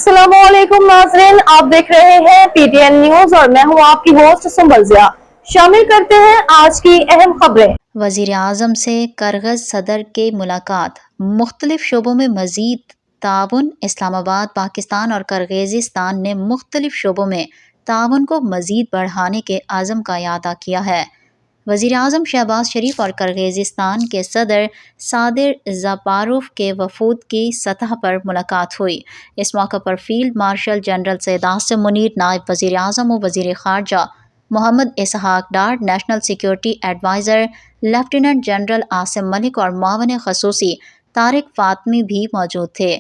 अस्सलाम वालेकुम नाज़रीन, आप देख रहे हैं पीटीएन न्यूज और मैं हूं आपकी होस्ट सुंबल ज़िया। शामिल करते हैं आज की अहम खबरें। वज़ीर आज़म से किर्गिज़ सदर के मुलाकात, मुख्तलिफ शोबों में मज़ीद ताउन। इस्लामाबाद, पाकिस्तान और किर्गिज़स्तान ने मुख्तलिफ शोबों में ताउन को मज़ीद बढ़ाने के आज़म का इआदा किया है। वज़ीर आज़म शहबाज शरीफ और किर्गिज़स्तान के सदर सादिर ज़पारोव के वफूद की सतह पर मुलाकात हुई। इस मौके पर field marshal general Syed Asim Munir, नायब वज़ीर आज़म और वज़ीर ख़ारजा Mohammad Ishaq Dar, national security adviser lieutenant general Asim Malik और मुआविन ख़ुसूसी तारिक फ़ातमी भी मौजूद थे।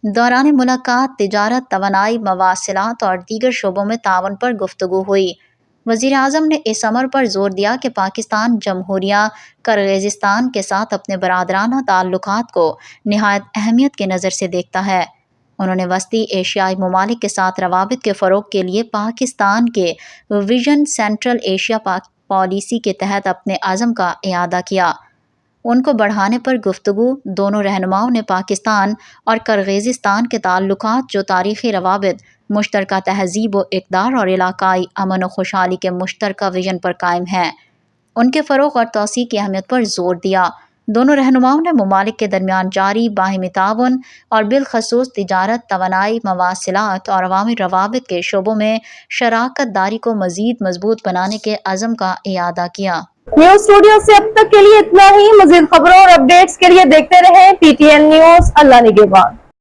दौरान मुलाकात तिजारत, तवानाई, मवासिलात और दीगर शोबों में ताउन पर गुफ्तगू हुई। वज़ीर आज़म ने इस अमर पर जोर दिया कि पाकिस्तान जमहूरिया किर्गिज़स्तान के साथ अपने बरादराना ताल्लुकात को निहायत अहमियत की नज़र से देखता है। उन्होंने वस्ती एशियाई ममालिक के साथ रवाबित के फ़रोग़ के लिए पाकिस्तान के विजन सेंट्रल एशिया पॉलिसी के तहत अपने अज़म का इआदा किया। उनको बढ़ाने पर गुफ्तगू। दोनों रहनुमाओं ने पाकिस्तान और किर्गिज़स्तान के ताल्लुकात, जो तारीख़ी रवाबित, मुश्तरका तहज़ीब व इक़दार और इलाकाई अमन व खुशहाली के मुश्तरका विजन पर कायम हैं, उनके फ़रोग़ और तौसीक़ की अहमियत पर ज़ोर दिया। दोनों रहनुमाओं ने ममालिक के दरमियान जारी बाहिमी ताउन और बिलखसूस तिजारत, तवानाई, मवासिलात और अवामी रवाबित के शोबों में शराकत दारी को मज़ीद मजबूत बनाने के अज़म का इआदा किया। न्यूज स्टूडियो से अब तक के लिए इतना ही। मज़ीद खबरों और अपडेट्स के लिए देखते रहें पीटीएन न्यूज। अल्लाह निगहबान।